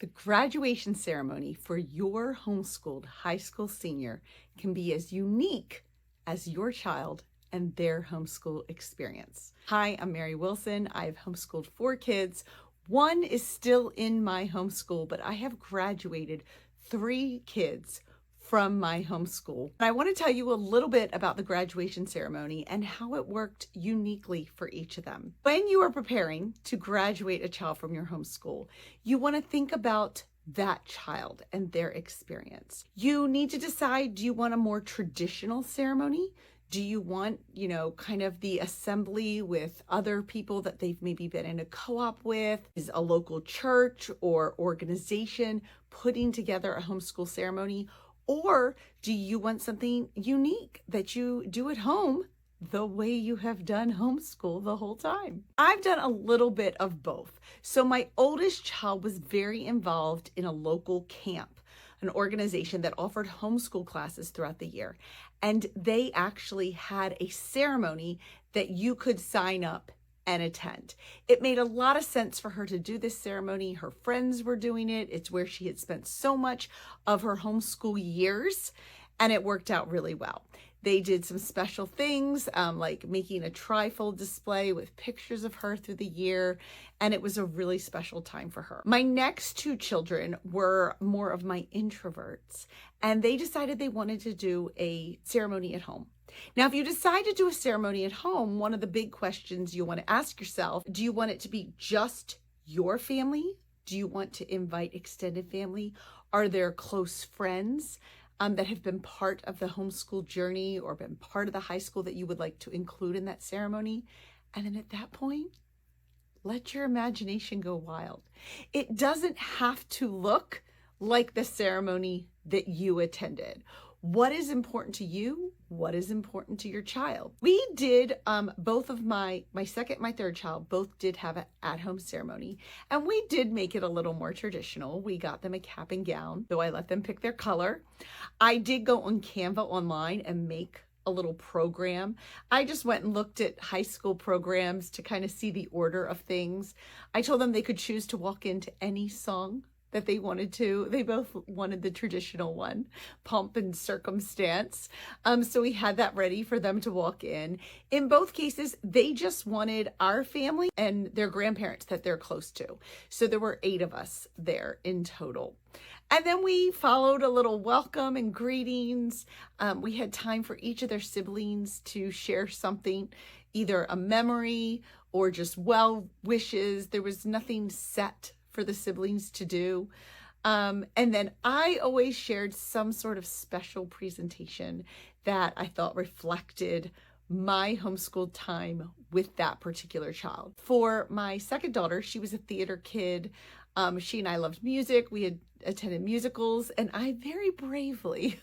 The graduation ceremony for your homeschooled high school senior can be as unique as your child and their homeschool experience. Hi, I'm Mary Wilson. I've homeschooled 4 kids. One is still in my homeschool, but I have graduated 3 kids from my homeschool. And I want to tell you a little bit about the graduation ceremony and how it worked uniquely for each of them. When you are preparing to graduate a child from your homeschool, you want to think about that child and their experience. You need to decide, do you want a more traditional ceremony? Do you want, kind of the assembly with other people that they've maybe been in a co-op with? Is a local church or organization putting together a homeschool ceremony? Or do you want something unique that you do at home the way you have done homeschool the whole time? I've done a little bit of both. So my oldest child was very involved in a local camp, an organization that offered homeschool classes throughout the year. And they actually had a ceremony that you could sign up and attend. It made a lot of sense for her to do this ceremony. Her friends were doing it. It's where she had spent so much of her homeschool years, and it worked out really well. They did some special things, like making a trifold display with pictures of her through the year, and it was a really special time for her. My next 2 children were more of my introverts, and they decided they wanted to do a ceremony at home. Now, if you decide to do a ceremony at home, one of the big questions you want to ask yourself, do you want it to be just your family? Do you want to invite extended family? Are there close friends that have been part of the homeschool journey or been part of the high school that you would like to include in that ceremony? And then at that point, let your imagination go wild. It doesn't have to look like the ceremony that you attended. What is important to you? What is important to your child? We did, both of my second, my third child, both did have an at-home ceremony, and we did make it a little more traditional. We got them a cap and gown, though I let them pick their color. I did go on Canva online and make a little program. I just went and looked at high school programs to kind of see the order of things. I told them they could choose to walk into any song that they wanted to. They both wanted the traditional one, Pomp and Circumstance. So we had that ready for them to walk in. In both cases, they just wanted our family and their grandparents that they're close to. So there were 8 of us there in total. And then we followed a little welcome and greetings. We had time for each of their siblings to share something, either a memory or just well wishes. There was nothing set for the siblings to do. And then I always shared some sort of special presentation that I thought reflected my homeschool time with that particular child. For my second daughter, she was a theater kid. She and I loved music. We had attended musicals, and I very bravely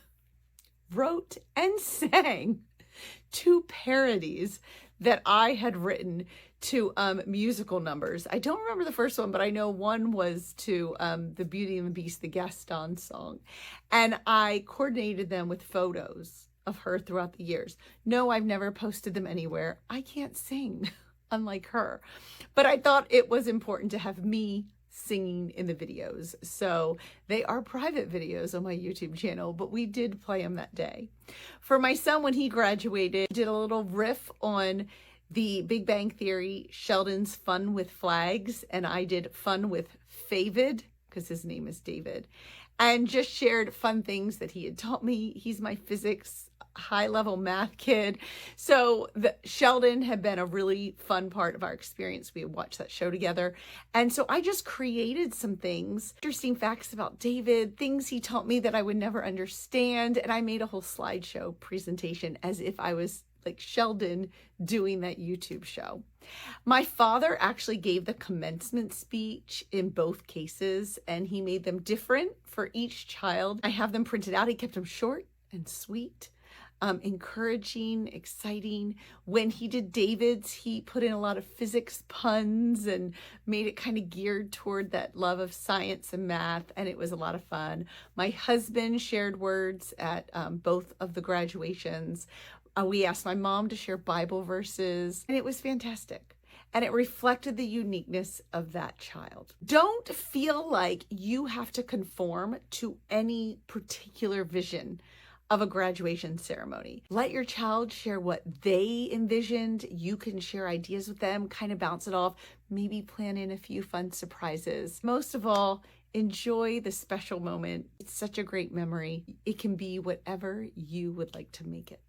wrote and sang 2 parodies that I had written to musical numbers. I don't remember the first one, but I know one was to the Beauty and the Beast, the Gaston song. And I coordinated them with photos of her throughout the years. No, I've never posted them anywhere. I can't sing, unlike her. But I thought it was important to have me singing in the videos. So they are private videos on my YouTube channel, but we did play them that day. For my son, when he graduated, did a little riff on the Big Bang Theory, Sheldon's Fun with Flags, and I did Fun with Favid, because his name is David, and just shared fun things that he had taught me. He's my physics high-level math kid. So Sheldon had been a really fun part of our experience. We had watched that show together. And so I just created some things, interesting facts about David, things he taught me that I would never understand. And I made a whole slideshow presentation as if I was like Sheldon doing that YouTube show. My father actually gave the commencement speech in both cases, and he made them different for each child. I have them printed out. He kept them short and sweet, encouraging, exciting. When he did David's, he put in a lot of physics puns and made it kind of geared toward that love of science and math, and it was a lot of fun. My husband shared words at both of the graduations. We asked my mom to share Bible verses, and it was fantastic. and it reflected the uniqueness of that child. Don't feel like you have to conform to any particular vision of a graduation ceremony. Let your child share what they envisioned. You can share ideas with them, kind of bounce it off, maybe plan in a few fun surprises. Most of all, enjoy the special moment. It's such a great memory. It can be whatever you would like to make it.